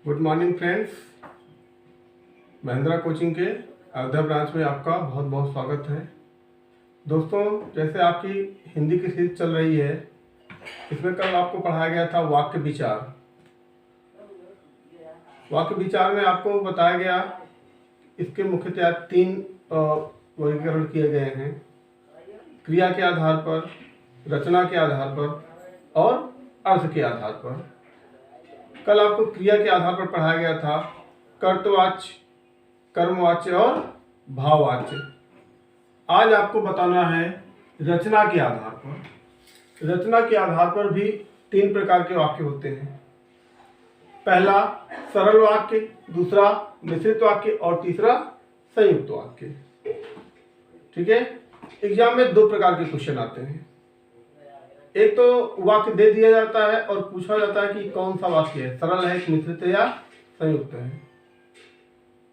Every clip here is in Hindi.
Good morning friends. Mahindra coaching के अयोध्या ब्रांच में आपका बहुत बहुत स्वागत है। दोस्तों, जैसे आपकी हिंदी की सीरीज चल रही है, इसमें कल आपको पढ़ाया गया था वाक्य विचार। वाक्य विचार में आपको बताया गया, इसके मुख्यतः 3 वर्गीकरण किए गए हैं: क्रिया के आधार पर, रचना के आधार पर और अर्थ के आधार पर। कल आपको क्रिया के आधार पर पढ़ाया गया था कर्तवाच्य, कर्मवाच्य और भाववाच्य। आज आपको बताना है रचना के आधार पर। रचना के आधार पर भी 3 प्रकार के वाक्य होते हैं। पहला सरल वाक्य, दूसरा मिश्रित वाक्य और तीसरा संयुक्त वाक्य। ठीक है। एग्जाम में 2 प्रकार के क्वेश्चन आते हैं। एक तो वाक्य दे दिया जाता है और पूछा जाता है कि कौन सा वाक्य है, सरल है, मिश्रित है या संयुक्त है।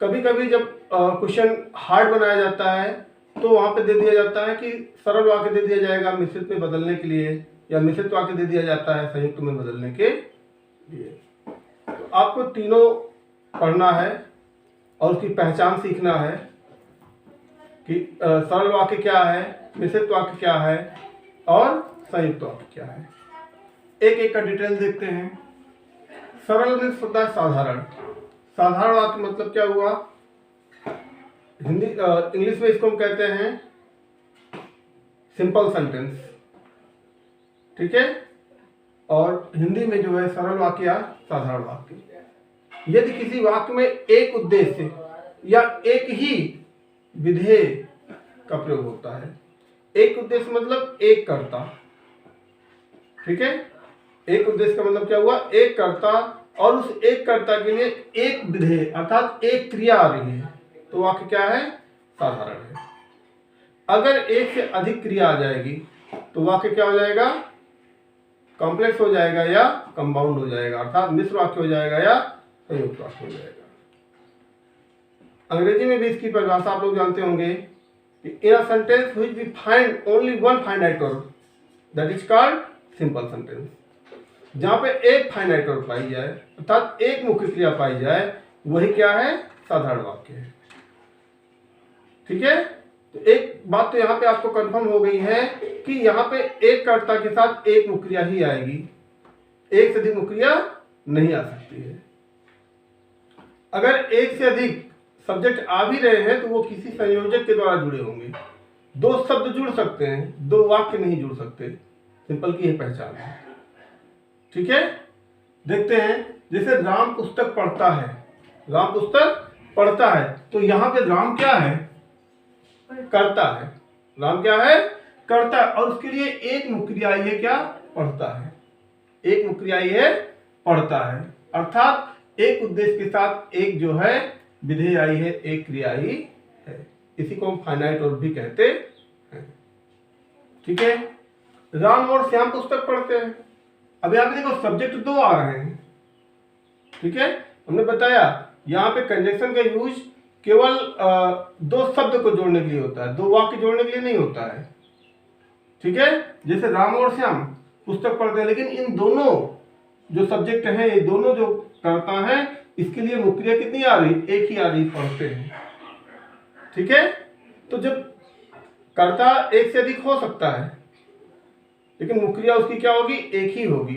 कभी कभी जब क्वेश्चन हार्ड बनाया जाता है तो वहां पे दे दिया जाता है कि सरल वाक्य दे दिया जाएगा मिश्रित में बदलने के लिए, या मिश्रित वाक्य दे दिया जाता है संयुक्त में बदलने के लिए। तो आपको तीनों पढ़ना है और उसकी पहचान सीखना है कि सरल वाक्य क्या है, मिश्रित वाक्य क्या है और संयुक्त वाक्य क्या है। एक एक का डिटेल देखते हैं। सरल में होता है साधारण। साधारण वाक्य मतलब क्या हुआ? हिंदी इंग्लिश में इसको हम कहते हैं सिंपल सेंटेंस। ठीक है। और हिंदी में जो है सरल वाक्य या साधारण वाक्य। यदि किसी वाक्य में एक उद्देश्य या एक ही विधेय का प्रयोग होता है, एक उद्देश्य मतलब एक कर्ता। ठीक है। एक उद्देश्य का मतलब क्या हुआ? एक कर्ता, और उस एक कर्ता के लिए एक विधेय अर्थात एक क्रिया आ रही है, तो वाक्य क्या है? साधारण है। अगर एक से अधिक क्रिया आ जाएगी तो वाक्य क्या हो जाएगा? कॉम्प्लेक्स हो जाएगा या कंपाउंड हो जाएगा, अर्थात मिश्र वाक्य हो जाएगा या संयुक्त वाक्य हो जाएगा। अंग्रेजी में भी इसकी परिभाषा आप लोग जानते होंगे कि in a sentence which we find only one finite verb that is called simple sentence. जहां पे एक फाइनाइट वर्ब पाई जाए अर्थात एक मुख्य क्रिया पाई जाए, वही क्या है? साधारण वाक्य है। ठीक है। तो एक बात तो यहाँ पे आपको कंफर्म हो गई है कि यहाँ पे एक कर्ता के साथ एक मुख्य क्रिया ही आएगी, एक से अधिक मुख्य क्रिया नहीं आ सकती है। अगर एक से अधिक सब्जेक्ट आ भी रहे हैं तो वो किसी संयोजक के द्वारा जुड़े होंगे। 2 शब्द जुड़ सकते हैं, 2 वाक्य नहीं जुड़ सकते। सिंपल की यही पहचान है। ठीक है। देखते हैं, जैसे राम पुस्तक पढ़ता है, राम पुस्तक पढ़ता है, तो यहाँ पे राम क्या है? करता है। राम क्या है? करता है। और उसके लिए एक मुख्य क्रिया आई है, क्या? पढ़ता है। एक मुख्य क्रिया आई है, पढ़ता है। अर्थात एक उद्देश्य के साथ एक जो है विधेय आई है, एक क्रिया आई है। इसी को हम फाइनाइट वर्ब भी कहते हैं। ठीक है। राम और श्याम पुस्तक पढ़ते हैं। अब यहाँ पे देखो सब्जेक्ट 2 आ रहे हैं। ठीक है। हमने बताया यहाँ पे कंजक्शन का यूज केवल 2 शब्द को जोड़ने के लिए होता है, 2 वाक्य जोड़ने के लिए नहीं होता है। ठीक है। जैसे राम और श्याम पुस्तक पढ़ते हैं, लेकिन इन दोनों जो सब्जेक्ट हैं, ये दोनों जो कर्ता हैं, इसके लिए मुख्य क्रिया कितनी आ रही? एक ही आ रही, पढ़ते हैं। ठीक है। तो जब कर्ता एक से अधिक हो सकता है, लेकिन मुख्य क्रिया उसकी क्या होगी? एक ही होगी।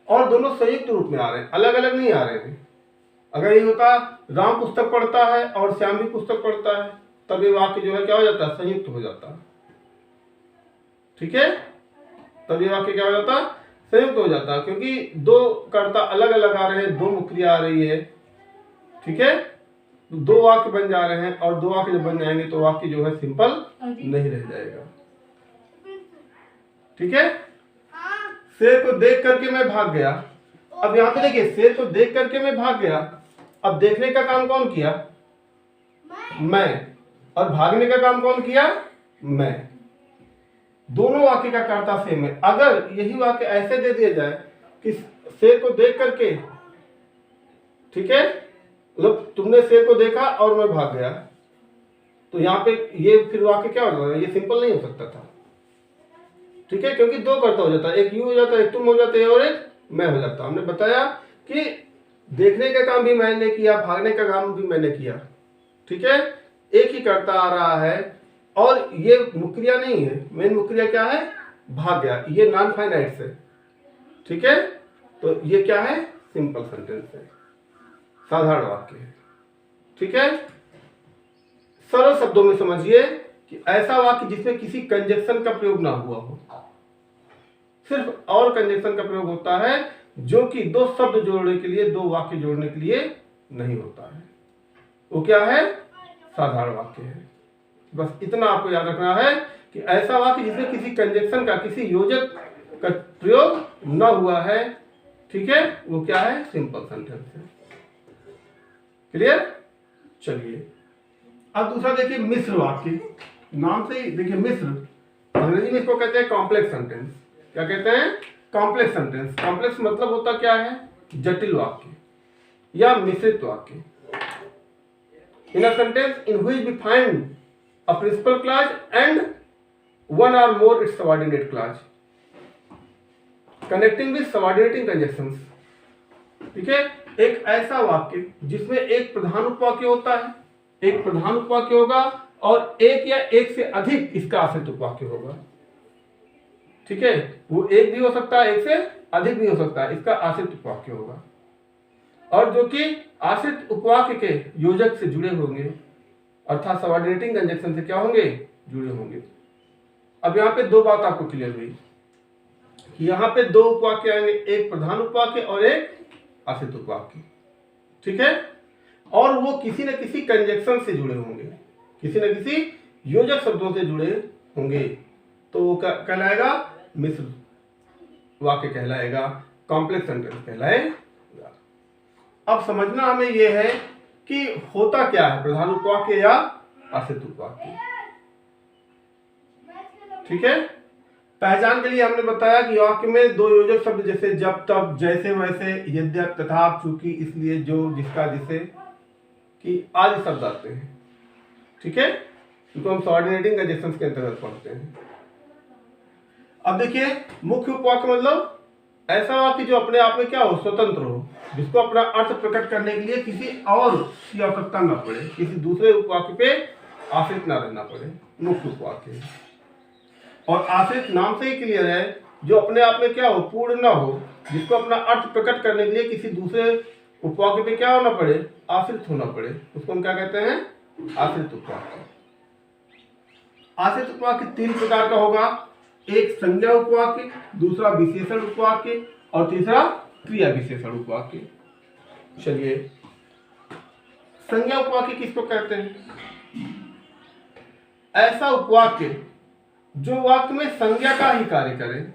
और दोनों संयुक्त रूप में आ रहे हैं, अलग अलग नहीं आ रहे हैं। अगर ये होता राम पुस्तक पढ़ता है और श्याम भी पुस्तक पढ़ता है, तब ये वाक्य जो है क्या हो जाता? संयुक्त हो जाता। ठीक है। तब ये वाक्य क्या हो जाता? संयुक्त हो जाता, क्योंकि 2 कर्ता अलग अलग आ रहे हैं, 2 मुख्य क्रिया आ रही है। ठीक है। 2 वाक्य बन जा रहे हैं, और 2 वाक्य जब बन जाएंगे तो वाक्य जो है सिंपल नहीं रह जाएगा। ठीक है। शेर को देख करके मैं भाग गया। अब यहाँ पे देखिए, शेर को देख करके मैं भाग गया। अब देखने का काम कौन किया? मैं। और भागने का काम कौन किया? मैं। दोनों वाक्य का कर्ता सेम है। अगर यही वाक्य ऐसे दे दिया जाए कि शेर को देख करके, ठीक है, मतलब तुमने शेर को देखा और मैं भाग गया, तो यहाँ पे ये फिर वाक्य क्या हो जाएगा? ये सिंपल नहीं हो सकता था। ठीक है। क्योंकि 2 कर्ता हो जाता है, एक यू हो जाता है, एक तुम हो जाते हैं और एक मैं हो जाता। हमने बताया कि देखने का काम भी मैंने किया, भागने का काम भी मैंने किया, ठीक है, एक ही करता आ रहा है। और ये मुख्य क्रिया नहीं है, मेन मुख्य क्रिया क्या है, भाग गया, ये नॉन फाइनाइट से, ठीक है। तो ये क्या है, सिंपल सेंटेंस है, साधारण वाक्य है, ठीक है। सरल शब्दों में समझिए कि ऐसा वाक्य जिसमें किसी कंजक्शन का प्रयोग ना हुआ हो, सिर्फ और कंजक्शन का प्रयोग होता है, जो कि दो शब्द जोड़ने के लिए, दो वाक्य जोड़ने के लिए नहीं होता है, वो क्या है, साधारण वाक्य है। बस इतना आपको याद रखना है कि ऐसा वाक्य जिसमें किसी कंजक्शन का, किसी योजक का प्रयोग न हुआ है, ठीक है, वो क्या है, सिंपल सेंटेंस है। क्लियर? चलिए अब दूसरा देखिए, मिश्र वाक्य। नाम से ही देखिए, मिश्र, अंग्रेजी में इसको कहते हैं कॉम्प्लेक्स सेंटेंस। क्या कहते हैं, कॉम्प्लेक्स सेंटेंस। कॉम्प्लेक्स मतलब होता क्या है, जटिल वाक्य या मिश्रित वाक्य। In a sentence in which we find a principal clause and one or more its subordinate clause connecting with subordinating conjunctions, ठीक है। एक ऐसा वाक्य जिसमें एक प्रधान उपवाक्य होता है, एक प्रधान उपवाक्य होगा और एक या एक से अधिक इसका आश्रित उपवाक्य होगा, ठीक है। वो एक भी हो सकता है, एक से अधिक भी हो सकता है, इसका आश्रित उपवाक्य होगा, और जो कि आश्रित उपवाक्य के योजक से जुड़े होंगे, अर्थात सबऑर्डिनेटिंग कंजक्शन से क्या होंगे, जुड़े होंगे। अब यहाँ पे दो बात आपको क्लियर हुई कि यहाँ पे दो उपवाक्य आएंगे, एक प्रधान उपवाक्य और एक आश्रित उपवाक्य, ठीक है। और वो किसी न किसी कंजक्शन से जुड़े होंगे, किसी न किसी योजक शब्दों से जुड़े होंगे, तो वो कहलाएगा मिश्र वाक्य, कहलाएगा कॉम्प्लेक्स सेंटेंस कहलाएगा। अब समझना हमें यह है कि होता क्या है, प्रधान उपवाक्य या आश्रित उपवाक्य, ठीक है। पहचान के लिए हमने बताया कि वाक्य में दो योजक शब्द जैसे जब तब, जैसे वैसे, यद्यप, तथा, चूंकि, इसलिए, जो, जिसका, जिसे कि आदि शब्द आते हैं, ठीक है। इनको हम सबऑर्डिनेटिंग कंजक्शंस के अंतर्गत पढ़ते हैं। अब देखिए, मुख्य उपवाक्य मतलब ऐसा वाक्य जो अपने आप में क्या हो, स्वतंत्र हो, जिसको अपना अर्थ प्रकट करने के लिए किसी और की आवश्यकता न पड़े, किसी दूसरे उपवाक्य पे आश्रित न रहना पड़े, मुख्य उपवाक्य। और आश्रित नाम से ही क्लियर है, जो अपने आप में क्या हो, पूर्ण न हो, जिसको अपना अर्थ प्रकट करने के लिए किसी दूसरे उपवाक्य पे क्या होना पड़े, आश्रित होना पड़े, उसको हम क्या कहते हैं, आश्रित उपवाक्य। आश्रित उपवाक्य तीन प्रकार का होगा, एक संज्ञा उपवाक्य, दूसरा विशेषण उपवाक्य और तीसरा क्रिया विशेषण उपवाक्य। चलिए, संज्ञा उपवाक्य किसको कहते हैं, ऐसा उपवाक्य जो वाक्य में संज्ञा का ही कार्य करे,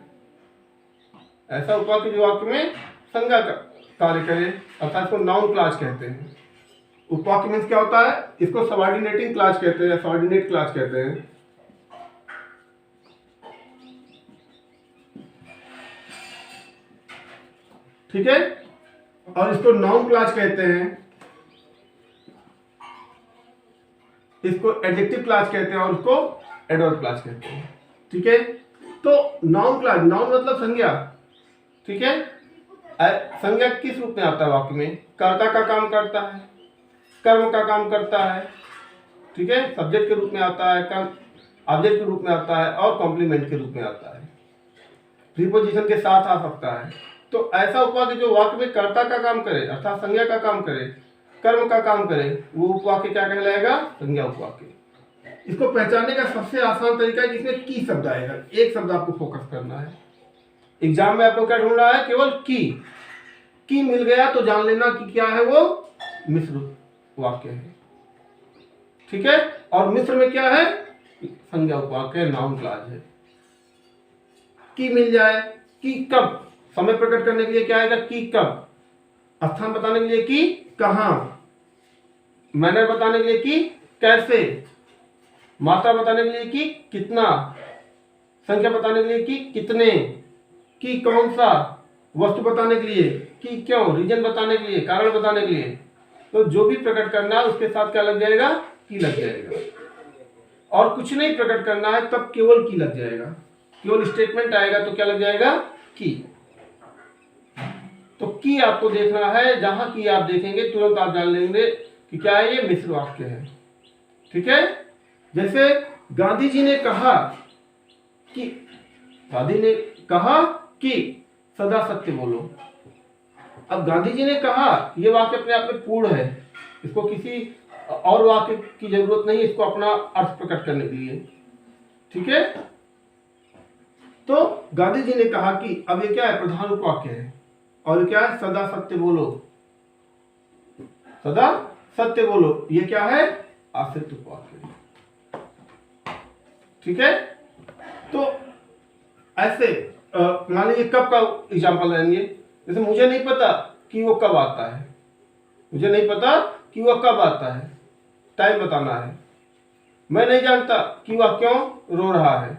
ऐसा उपवाक्य जो वाक्य में संज्ञा का कार्य करे, अर्थात इसको नाउन क्लॉज कहते हैं। उपवाक्य मीन्स क्या होता है, इसको सबऑर्डिनेटिंग क्लॉज कहते हैं, सबऑर्डिनेट क्लॉज कहते हैं, ठीक है। और इसको नाउन क्लॉज कहते हैं, इसको एडजेक्टिव क्लॉज कहते हैं और उसको एडवर्ब क्लॉज कहते हैं, ठीक है। तो नाउन क्लॉज, नाउन मतलब संज्ञा, ठीक है। संज्ञा किस रूप में आता है वाक्य में, कर्ता का काम करता है, कर्म का काम करता है, ठीक है, सब्जेक्ट के रूप में आता है, कर्म ऑब्जेक्ट के रूप में आता है और कॉम्प्लीमेंट के रूप में आता है, प्रीपोजिशन के साथ आ सकता है। तो ऐसा उपवाक्य जो वाक्य में कर्ता का काम करे, अर्थात संज्ञा का काम करे, कर्म का काम करे, वो उपवाक्य क्या कहलाएगा, संज्ञा उपवाक्य। इसको पहचानने का सबसे आसान तरीका है जिसमें की शब्द आएगा, एक शब्द आपको फोकस करना है। एग्जाम में आपको क्या ढूंढना है, केवल की मिल गया तो जान लेना कि क्या है, वो मिश्र वाक्य है, ठीक है। और मिश्र में क्या है, संज्ञा उपवाक्य, नाउन क्लॉज है। की मिल जाए, कि कब, समय प्रकट करने के लिए क्या आएगा, की कब, स्थान बताने के लिए की कहां, मैनर बताने के लिए की कैसे, मात्रा बताने के लिए की कितना, संख्या बताने के लिए की कितने, की कौन सा, वस्तु बताने के लिए की क्यों, रीजन बताने के लिए, कारण बताने के लिए। तो जो भी प्रकट करना है उसके साथ क्या लग जाएगा, की लग जाएगा। और कुछ नहीं प्रकट करना है तब केवल की लग जाएगा, केवल स्टेटमेंट आएगा तो क्या लग जाएगा, की। तो की आपको देखना है, जहां की आप देखेंगे तुरंत आप जान लेंगे कि क्या है, ये मिश्र वाक्य है। ठीक है, जैसे गांधी जी ने कहा कि सदा सत्य बोलो। अब गांधी जी ने कहा, ये वाक्य अपने आप में पूर्ण है, इसको किसी और वाक्य की जरूरत नहीं, इसको अपना अर्थ प्रकट करने के लिए। ठीक है, तो गांधी जी ने कहा कि अब ये क्या है, प्रधान उपवाक्य है, और क्या है, सदा सत्य बोलो, सदा सत्य बोलो, ये क्या है, आश्रित उपवाक्य। ठीक है, तो ऐसे मान लीजिए कब का एग्जाम्पल लेंगे, जैसे मुझे नहीं पता कि वो कब आता है, मुझे नहीं पता कि वह कब आता है, टाइम बताना है। मैं नहीं जानता कि वह क्यों रो रहा है।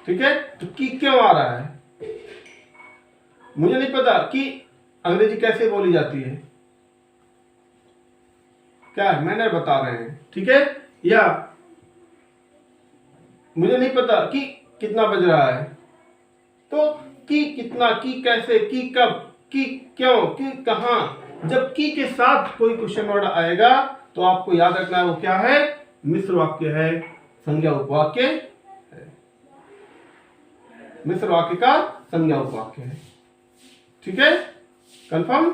ठीक है, तो कि क्यों आ रहा है। मुझे नहीं पता कि अंग्रेजी कैसे बोली जाती है, क्या है, मैंने बता रहे हैं। ठीक है, या मुझे नहीं पता कि कितना बज रहा है, तो कि कितना, कि कैसे, कि कब, कि क्यों, कि कहां, जब की के साथ कोई क्वेश्चन वर्ड आएगा तो आपको याद रखना है वो क्या है, मिश्र वाक्य है, संज्ञा उपवाक्य है, मिश्र वाक्य का संज्ञा उपवाक्य है। ठीक है, कंफर्म।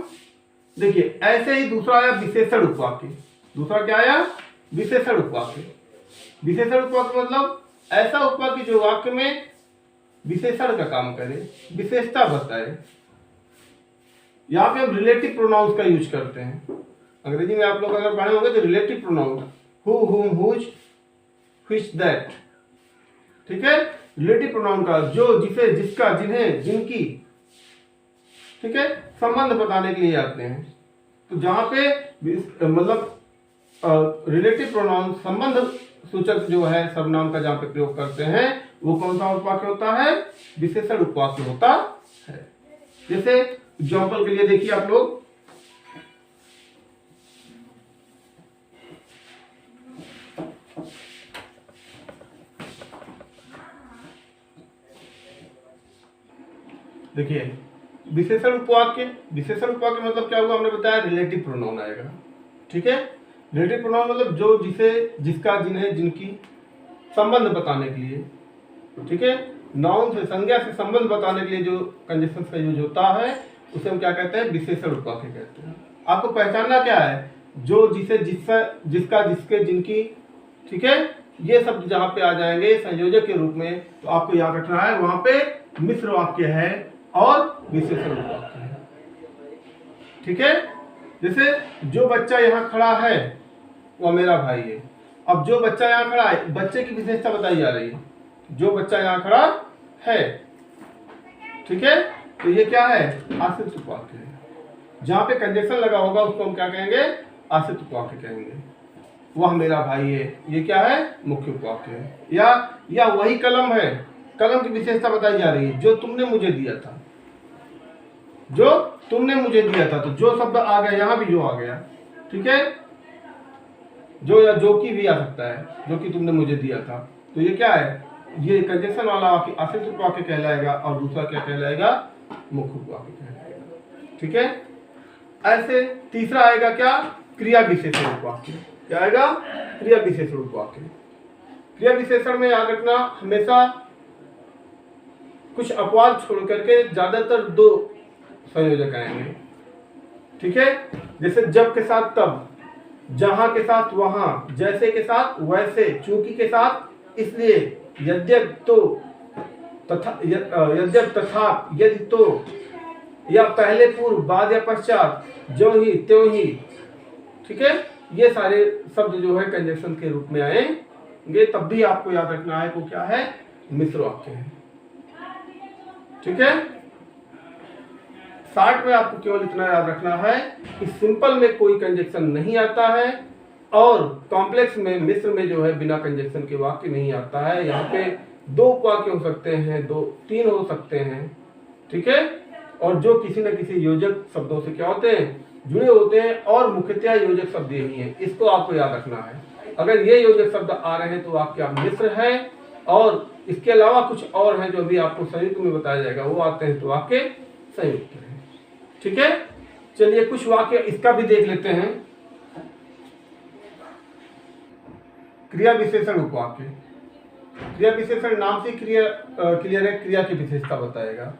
देखिए ऐसे ही दूसरा आया विशेषण उपवाक्य। दूसरा क्या आया, विशेषण उपवाक्य। विशेषण उपवाक्य मतलब ऐसा उपवाक्य जो वाक्य में विशेषण का काम करे, विशेषता बताए। यहाँ पे हम रिलेटिव प्रोनाउंस का यूज करते हैं। अंग्रेजी में आप लोग अगर पढ़े होंगे तो रिलेटिव प्रोनाउन, हु, हुम, हुज, व्हिच, दैट। ठीक है, रिलेटिव प्रोनाउन का जो, जिसे, जिसका, जिन्हें, जिनकी, ठीक है, संबंध बताने के लिए आते हैं। तो जहां पे मतलब रिलेटिव प्रोनाउन संबंध सूचक जो है सर्वनाम का जहां पे प्रयोग करते हैं वो कौन सा उपवाक्य होता है, विशेषण उपवाक्य होता है। जैसे एग्जाम्पल के लिए देखिए आप लोग, देखिए विशेषण उपवाक्य। विशेषण उपवाक्य मतलब क्या हुआ, हमने बताया रिलेटिव प्रोनाउन आएगा। ठीक है, रिलेटिव प्रोनाउन मतलब जो, जिसे, जिसका, जिन्हें, जिनकी, संबंध बताने के लिए। ठीक है, नाउन से, संज्ञा से संबंध बताने के लिए जो कंजक्शन का यूज होता है उसे हम क्या कहते हैं, विशेषण उपवाक्य कहते हैं। आपको पहचानना क्या है, जो, जिसे, जिसका, जिसका, जिसके, जिनकी। ठीक है, ये शब्द जहां पे आ जाएंगे संयोजक के रूप में तो आपको याद रखना है वहां पे मिश्र वाक्य है और विशेषण उपवाक्य है। ठीक है, जैसे जो बच्चा यहाँ खड़ा है वह मेरा भाई है। अब जो बच्चा यहाँ खड़ा है, बच्चे की विशेषता बताई जा रही है, जो बच्चा यहाँ खड़ा है। ठीक है, तो ये क्या है, आश्रित उपवाक्य है। जहां पे कंजक्शन लगा होगा उसको हम क्या कहेंगे, आश्रित उपवाक्य कहेंगे। वह मेरा भाई है, ये क्या है, मुख्य उपवाक्य है। या वही कलम है, कलम की विशेषता बताई जा रही है, जो तुमने मुझे दिया था, जो तुमने मुझे दिया था। तो जो शब्द आ गया, यहां भी जो आ गया। ठीक है, जो या जो की भी आ सकता है, जो कि तुमने मुझे दिया था। तो ये क्या है, ये कंजक्शन वाला वाक्य आश्रित उपवाक्य कहलाएगा और दूसरा क्या कहलाएगा, मुख्य उपवाक्य कहलाएगा। ठीक है, ऐसे तीसरा आएगा क्या, क्रिया विशेषण उपवाक्य। क्या आएगा, क्रिया विशेषण उपवाक्य। क्रिया विशेषण में याद रखना हमेशा कुछ अपवाद छोड़ करके ज्यादातर दो संयोजक आएंगे। ठीक है, जैसे जब के साथ तब, जहां के साथ वहां, जैसे के साथ वैसे, चूंकि के साथ इसलिए, यद्यप तो, तथा, यद्यप तथा, यदि तो, या पहले पूर्व, बाद या पश्चात, जो ही त्यों ही। ठीक है, ये सारे शब्द जो है कंजक्शन के रूप में आएंगे, तब भी आपको याद रखना है वो क्या है, मिश्र वाक्य है। ठीक है, 60 में आपको केवल इतना याद रखना है कि सिंपल में कोई कंजक्शन नहीं आता है और कॉम्प्लेक्स में, मिश्र में जो है बिना कंजक्शन के वाक्य नहीं आता है। यहाँ पे दो वाक्य हो सकते हैं, दो, तीन हो सकते हैं। ठीक है, और जो किसी न किसी योजक शब्दों से क्या होते हैं, जुड़े होते हैं, और मुख्यतः योजक शब्द यही है। इसको आपको याद रखना है। अगर ये योजक शब्द आ रहे हैं तो वाक्य मिश्र है, और इसके अलावा कुछ और हैं जो अभी आपको संयुक्त में बताया जाएगा, वो आते हैं तो वाक्य संयुक्त है। ठीक है, चलिए कुछ वाक्य इसका भी देख लेते हैं। क्रिया विशेषण उपवाक्य। क्रिया विशेषण नाम से क्लियर है, क्रिया की विशेषता बताएगा।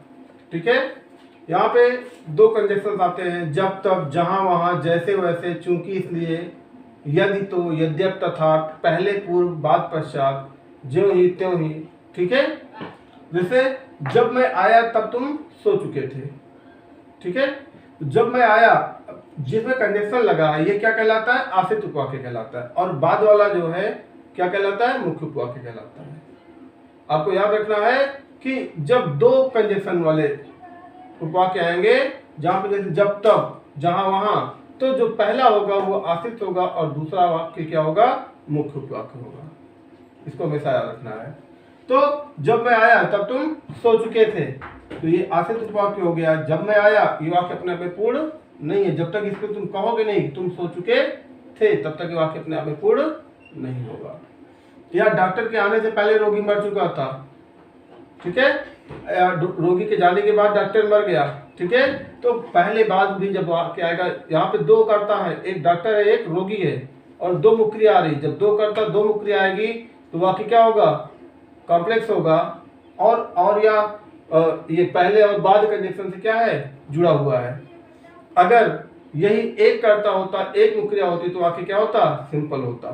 ठीक है, यहाँ पे दो कंजक्शन आते हैं, जब तब, जहां वहां, जैसे वैसे, चूंकि इसलिए, यदि तो, यद्यप तथा, पहले पूर्व बाद पश्चात, ज्यों ही त्यों ही। ठीक है, जैसे जब मैं आया तब तुम सो चुके थे। ठीक है, जब मैं आया जिसमें कंजक्शन लगा है ये क्या कहलाता है? आश्रित उपवाक्य कहलाता है। और बाद वाला जो है क्या कहलाता है? मुख्य उपवाक्य कहलाता है। आपको याद रखना है कि जब दो कंजक्शन वाले उपवाक्य आएंगे जहां पे जैसे जब तब, जहां वहां, तो जो पहला होगा वो आश्रित होगा और दूसरा वाक्य क्या होगा? मुख्य उपवाक्य होगा। इसको हमेशा याद रखना है। तो जब मैं आया तब तुम सो चुके थे, तो ये आश्रित उपवाक्य हो गया। जब मैं आया ये वाक्य अपने आप में पूर्ण नहीं है, जब तक इसको तुम कहोगे नहीं तुम सो चुके थे तब तक ये वाक्य अपने आप में पूर्ण नहीं होगा। या डॉक्टर के आने से पहले रोगी मर चुका था। ठीक है, रोगी के जाने के बाद डॉक्टर मर गया। ठीक है, तो पहले बाद भी जब वाक्य आएगा, यहाँ पे दो कर्ता है, एक डॉक्टर है एक रोगी है और दो मुक्रिया आ रही। जब दो कर्ता दो मुक्रिया आएगी तो वाक्य क्या होगा? कॉम्प्लेक्स होगा। और या ये पहले और बाद कंजक्शन से क्या है? जुड़ा हुआ है। अगर यही एक कर्ता होता, एक मुक्रिया होती तो वाक्य क्या होता? सिंपल होता।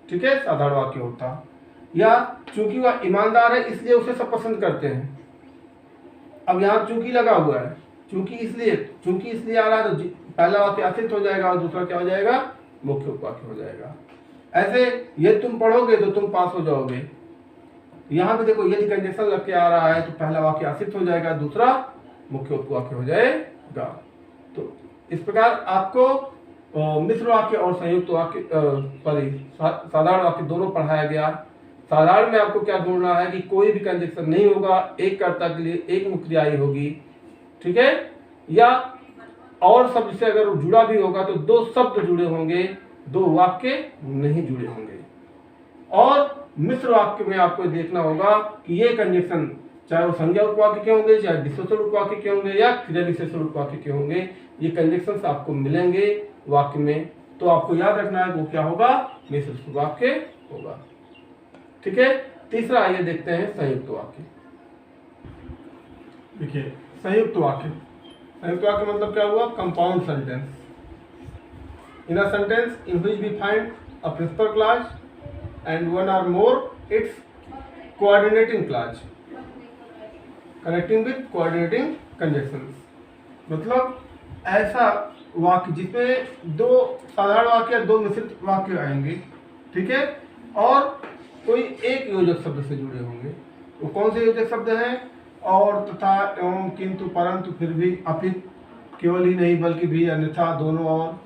ठीक है, साधारण वाक्य होता। या चूंकि वह ईमानदार है इसलिए उसे सब पसंद करते हैं। अब यहाँ चूंकि लगा हुआ है, चूंकि इसलिए आ रहा है तो पहला वाक्य आश्रित हो जाएगा और दूसरा क्या हो जाएगा? मुख्य उपवाक्य हो जाएगा। ऐसे ये तुम पढ़ोगे तो तुम पास हो जाओगे। यहाँ पे देखो यदि कंजक्शन लग के आ रहा है तो पहला वाक्य आश्रित हो जाएगा, दूसरा मुख्य उपवाक्य हो जाएगा। तो इस प्रकार आपको मिश्र वाक्य और संयुक्त वाक्य साधारण वाक्य दोनों पढ़ाया गया। साधारण में आपको क्या ढूंढना है कि कोई भी कंजक्शन नहीं होगा, एक कर्ता के लिए एक मुक्रिया ही होगी। ठीक है, या और शब्द से अगर जुड़ा भी होगा तो दो शब्द जुड़े होंगे, दो वाक्य नहीं जुड़े होंगे। और मिश्र वाक्य में आपको देखना होगा कि ये कंजक्शन चाहे वो संज्ञा उपवाक्य के होंगे, चाहे विशेषण उपवाक्य के होंगे या क्रिया विशेषण उपवाक्य के होंगे, ये कंजक्शन आपको मिलेंगे वाक्य में। तो आपको याद रखना है वो क्या होगा? मिश्र वाक्य होगा। ठीक है, तीसरा आइए देखते हैं संयुक्त वाक्य। देखिए संयुक्त वाक्य मतलब क्या हुआ? Compound sentence. In a sentence in which we find a principal clause and one or more its coordinating clause connecting with coordinating conjunctions। मतलब ऐसा वाक्य जिसमें दो साधारण वाक्य दो मिश्रित वाक्य आएंगे। ठीक है, और कोई एक योजक शब्द से जुड़े होंगे। वो कौन से योजक शब्द हैं? और, तथा, एवं, किंतु, परंतु, फिर भी, अपित, केवल ही नहीं बल्कि भी, अन्यथा, दोनों और।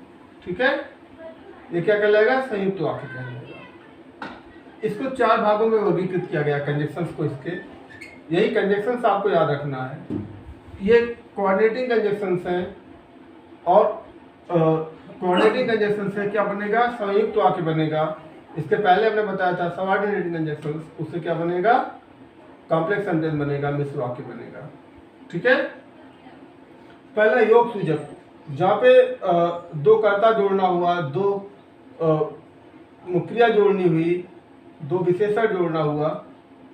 ठीक है, ये क्या कहलाएगा? संयुक्त वाक्य कहलाएगा। इसको चार भागों में वर्गीकृत किया गया कंजक्शंस को। इसके यही कंजक्शंस आपको याद रखना है। ये कोऑर्डिनेटिंग कंजक्शंस हैं और कोऑर्डिनेटिंग कंजक्शंस से क्या बनेगा? संयुक्त वाक्य बनेगा। इसके पहले हमने बताया था सबऑर्डिनेटिंग कंजक्शंस, उससे क्या बनेगा? कॉम्प्लेक्स सेंटेंस बनेगा, मिश्र वाक्य बनेगा। ठीक है, पहला योग सूचक, जहाँ पे दो कर्ता जोड़ना हुआ, दो मुक्रिया जोड़नी हुई, दो विशेषण जोड़ना हुआ।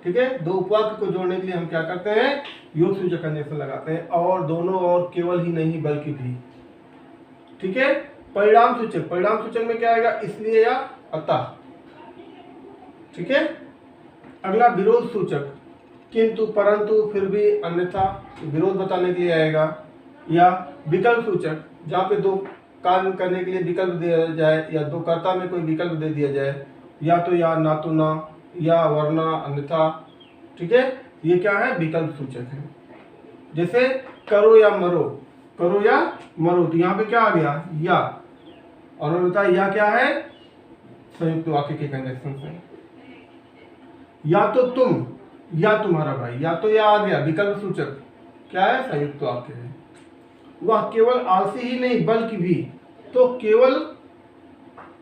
ठीक है, दो उपवाक्य को जोड़ने के लिए हम क्या करते हैं? योग सूचक कंजक्शन लगाते हैं। और, दोनों और, केवल ही नहीं बल्कि भी। ठीक है, परिणाम सूचक में क्या आएगा? इसलिए या अतः। ठीक है, अगला विरोध सूचक, किंतु, परंतु, फिर भी, अन्यथा, विरोध बताने के लिए आएगा। या विकल्प सूचक, जहाँ पे दो कार्य करने के लिए विकल्प दिया जाए या दो कर्ता में कोई विकल्प दे दिया जाए, या तो या, ना तो ना, या वरना, अन्यथा। ठीक है, ये क्या है? विकल्प सूचक है। जैसे करो या मरो, तो यहाँ पे क्या आ गया? या। और अन्यथा या क्या है? संयुक्त वाक्य के कंजक्शन है। या तो तुम, या तुम्हारा भाई, या तो या आ गया, विकल्प सूचक क्या है? संयुक्त वाक्य है। वह केवल आलसी ही नहीं बल्कि भी, तो केवल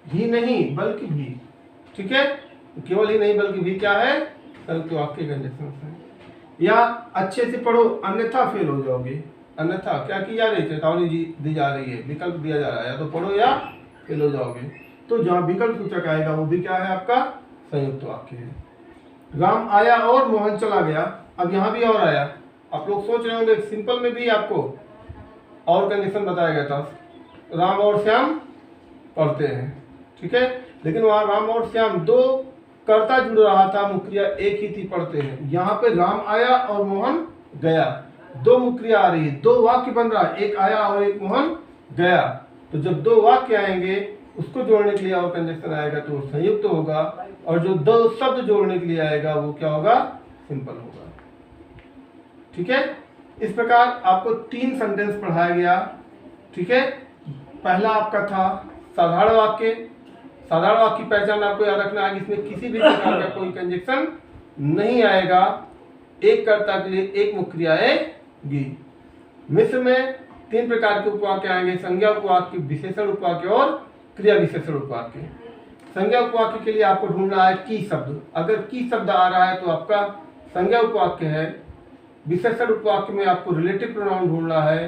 ही नहीं बल्कि भी। ठीक है, केवल ही नहीं बल्कि भी क्या है? संयुक्त वाक्य कंजक्शन है। या अच्छे से पढ़ो अन्यथा फेल हो जाओगे, अन्यथा क्या की जा रही है, चेतावनी दी जा रही है, विकल्प दिया जा रहा है, या तो पढ़ो या फेल हो जाओगे। तो जहाँ विकल्प सूचक आएगा वो भी क्या है, आपका संयुक्त वाक्य है। राम आया और मोहन चला गया, अब यहाँ भी और आया। आप लोग सोच रहे होंगे सिंपल में भी आपको और कंडीशन बताया गया था, राम और श्याम पढ़ते हैं, ठीक है, लेकिन वहाँ राम और श्याम दो कर्ता जुड़ रहा था, मुक्रिया एक ही थी, पढ़ते हैं। यहाँ पे राम आया और मोहन गया, दो मुक्रिया आ रही है, दो वाक्य बन रहा है, एक आया और एक मोहन गया। तो जब दो वाक्य आएंगे उसको जोड़ने के लिए और कंजक्शन आएगा तो संयुक्त होगा, और जो दो शब्द जोड़ने के लिए आएगा वो क्या होगा, सिंपल होगा, ठीक है। इस प्रकार आपको 3 सेंटेंस पढ़ाया गया, ठीक है। पहला आपका था साधारण वाक्य। साधारण वाक्य की पहचान आपको याद रखना है कि इसमें किसी भी प्रकार का कोई कंजक्शन नहीं आएगा, एक कर्ता के लिए एक मुख्य क्रिया आएगी। मिश्र में 3 प्रकार के उपवाक्य आएंगे, संज्ञा उपवाक्य, विशेषण उपवाक्य और क्रिया विशेषण उपवाक्य। संज्ञा उपवाक्य के लिए आपको ढूंढना है की शब्द, अगर की शब्द आ रहा है तो आपका संज्ञा उपवाक्य है। विशेषण उपवाक्य में आपको रिलेटिव प्रोनाउन ढूंढना है,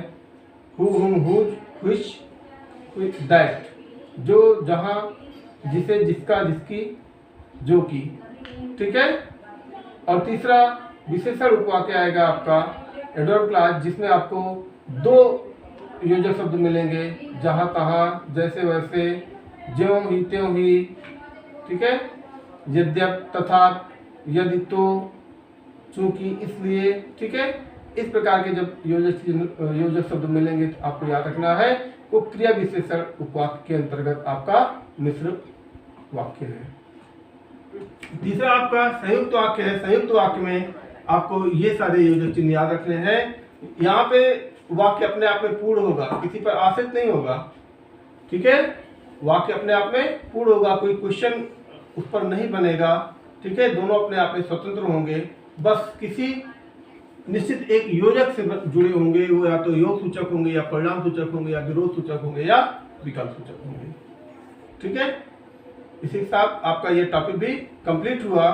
हु, हुम, हुज, व्हिच, दैट, जो, जहां, जिसे, जिसका, जिसकी, जो की, ठीक है। और तीसरा विशेषण उपवाक्य आएगा आपका एडवर्ब क्लॉज, जिसमें आपको 2 योजक शब्द मिलेंगे, जहां तहां, जैसे वैसे, ज्यों ही त्यों ही, ठीक है, यद्यप, तथा, यदि, तो, चूंकि, इसलिए, ठीक है। इस प्रकार के जब योजक शब्द मिलेंगे तो आपको याद रखना है वो क्रिया विशेषण उपवाक्य के अंतर्गत आपका मिश्र वाक्य है। तीसरा आपका संयुक्त वाक्य है। संयुक्त वाक्य में आपको ये सारे योजक चिन्ह याद रखने हैं। यहाँ पे वाक्य अपने आप में पूर्ण होगा, किसी पर आश्रित नहीं होगा, ठीक है। वाक्य अपने आप में पूर्ण होगा, कोई क्वेश्चन उस पर नहीं बनेगा, ठीक है। दोनों अपने आप में स्वतंत्र होंगे, बस किसी निश्चित एक योजक से जुड़े होंगे, वो या तो योग सूचक होंगे, या परिणाम सूचक होंगे, या विरोध सूचक होंगे, या विकल्प सूचक होंगे, ठीक है। इसी के साथ आपका ये टॉपिक भी कंप्लीट हुआ।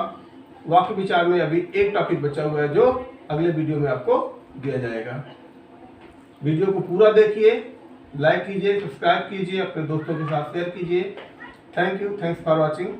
वाक्य विचार में अभी एक टॉपिक बचा हुआ है जो अगले वीडियो में आपको दिया जाएगा। वीडियो को पूरा देखिए, लाइक कीजिए, सब्सक्राइब कीजिए, अपने दोस्तों के साथ शेयर कीजिए। Thank you, thanks for watching.